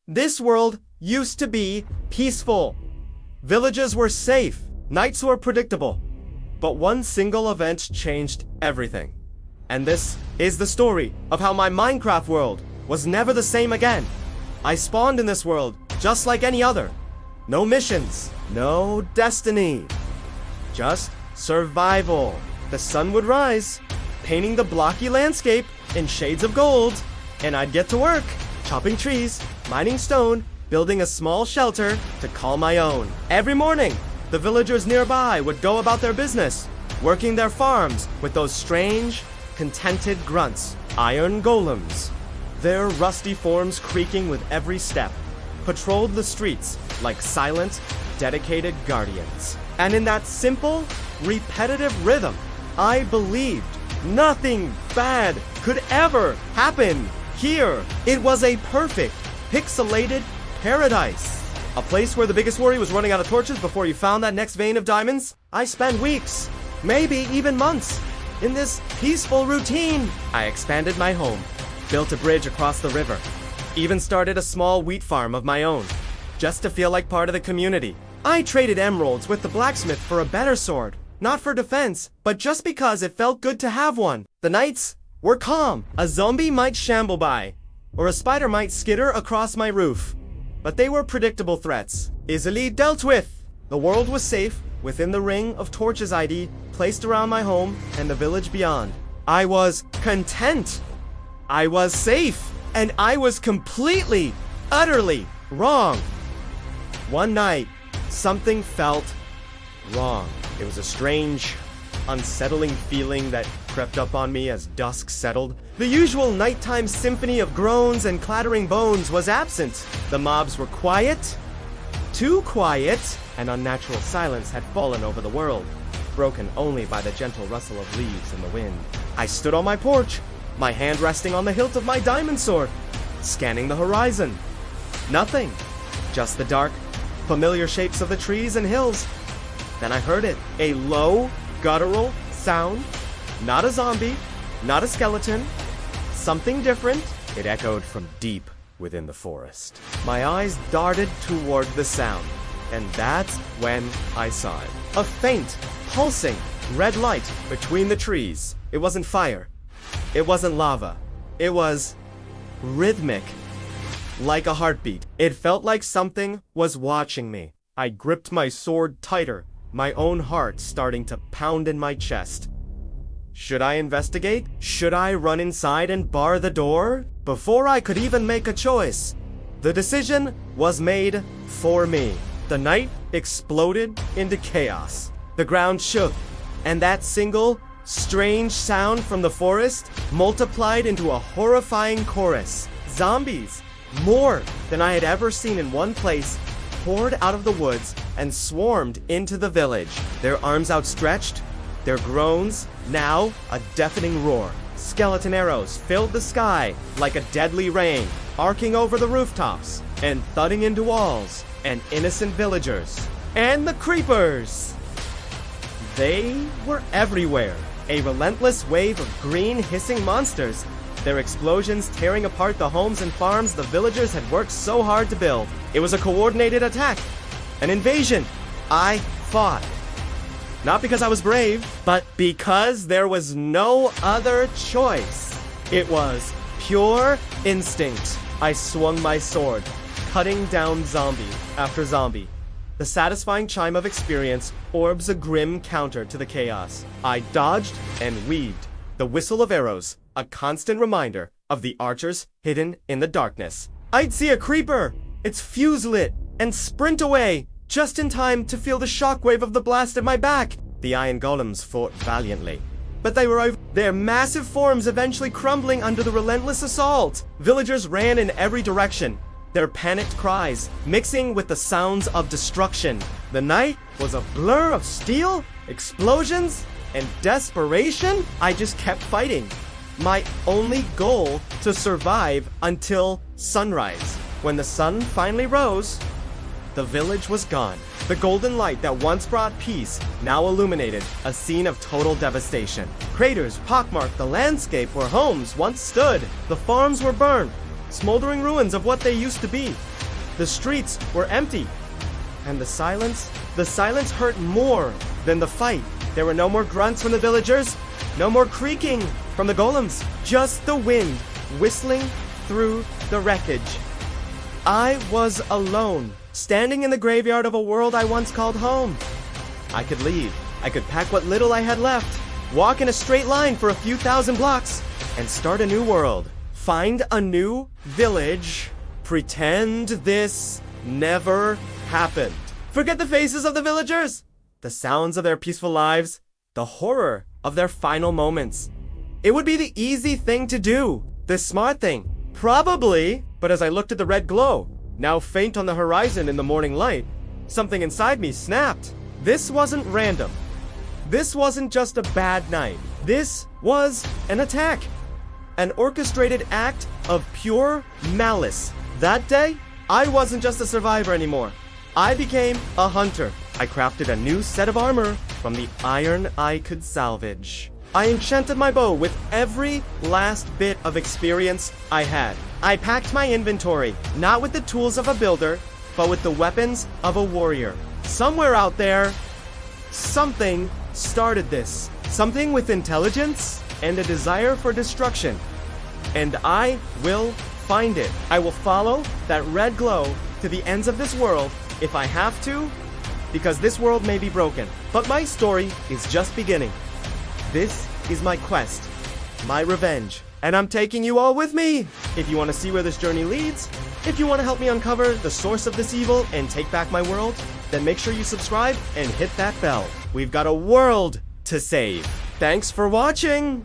This world used to be peaceful. Villages were safe. Nights were predictable. But one single event changed everything. And this is the story of how my Minecraft world was never the same again. I spawned in this world just like any other. No missions, no destiny. Just survival. The sun would rise, painting the blocky landscape in shades of gold, and I'd get to work, chopping trees, mining stone, building a small shelter to call my own. Every morning, the villagers nearby would go about their business, working their farms with those strange, contented grunts, iron golems. Their rusty forms creaking with every step, patrolled the streets like silent, dedicated guardians. And in that simple, repetitive rhythm, I believed nothing bad could ever happen here. It was a perfect, pixelated paradise. A place where the biggest worry was running out of torches before you found that next vein of diamonds. I spent weeks, maybe even months, in this peaceful routine. I expanded my home, built a bridge across the river, even started a small wheat farm of my own, just to feel like part of the community. I traded emeralds with the blacksmith for a better sword, not for defense, but just because it felt good to have one. The nights were calm. A zombie might shamble by, or a spider might skitter across my roof, but they were predictable threats, easily dealt with. The world was safe within the ring of torches ID placed around my home and the village beyond. I was content. I was safe. And I was completely, utterly wrong. One night, something felt wrong. It was a strange, unsettling feeling that crept up on me as dusk settled. The usual nighttime symphony of groans and clattering bones was absent. The mobs were quiet, too quiet, and unnatural silence had fallen over the world, broken only by the gentle rustle of leaves in the wind. I stood on my porch, my hand resting on the hilt of my diamond sword, scanning the horizon. Nothing, just the dark, familiar shapes of the trees and hills. Then I heard it, a low, guttural sound. Not a zombie, not a skeleton, something different. It echoed from deep within the forest. My eyes darted toward the sound, and that's when I saw it. A faint, pulsing, red light between the trees. It wasn't fire. It wasn't lava. It was rhythmic, like a heartbeat. It felt like something was watching me. I gripped my sword tighter, my own heart starting to pound in my chest. Should I investigate? Should I run inside and bar the door? Before I could even make a choice, the decision was made for me. The night exploded into chaos. The ground shook, and that single, strange sound from the forest multiplied into a horrifying chorus. Zombies, more than I had ever seen in one place, poured out of the woods and swarmed into the village. Their arms outstretched, their groans now a deafening roar. Skeleton arrows filled the sky like a deadly rain, arcing over the rooftops and thudding into walls and innocent villagers. And the creepers! They were everywhere. A relentless wave of green, hissing monsters, their explosions tearing apart the homes and farms the villagers had worked so hard to build. It was a coordinated attack, an invasion. I fought. Not because I was brave, but because there was no other choice. It was pure instinct. I swung my sword, cutting down zombie after zombie. The satisfying chime of experience orbs a grim counter to the chaos. I dodged and weaved, the whistle of arrows, a constant reminder of the archers hidden in the darkness. I'd see a creeper, its fuse lit, and sprint away, just in time to feel the shockwave of the blast at my back. The iron golems fought valiantly, but they were over, their massive forms eventually crumbling under the relentless assault. Villagers ran in every direction, their panicked cries mixing with the sounds of destruction. The night was a blur of steel, explosions, and desperation. I just kept fighting. My only goal to survive until sunrise. When the sun finally rose, the village was gone. The golden light that once brought peace now illuminated a scene of total devastation. Craters pockmarked the landscape where homes once stood. The farms were burned, smoldering ruins of what they used to be. The streets were empty. And the silence hurt more than the fight. There were no more grunts from the villagers, no more creaking from the golems, just the wind whistling through the wreckage. I was alone, standing in the graveyard of a world I once called home. I could leave. I could pack what little I had left, walk in a straight line for a few thousand blocks, and start a new world. Find a new village. Pretend this never happened. Forget the faces of the villagers, the sounds of their peaceful lives, the horror of their final moments. It would be the easy thing to do, the smart thing. Probably, but as I looked at the red glow, now faint on the horizon in the morning light, something inside me snapped. This wasn't random. This wasn't just a bad night. This was an attack. An orchestrated act of pure malice. That day, I wasn't just a survivor anymore. I became a hunter. I crafted a new set of armor from the iron I could salvage. I enchanted my bow with every last bit of experience I had. I packed my inventory, not with the tools of a builder, but with the weapons of a warrior. Somewhere out there, something started this. Something with intelligence and a desire for destruction. And I will find it. I will follow that red glow to the ends of this world if I have to, because this world may be broken. But my story is just beginning. This is my quest, my revenge, and I'm taking you all with me. If you want to see where this journey leads, if you want to help me uncover the source of this evil and take back my world, then make sure you subscribe and hit that bell. We've got a world to save. Thanks for watching!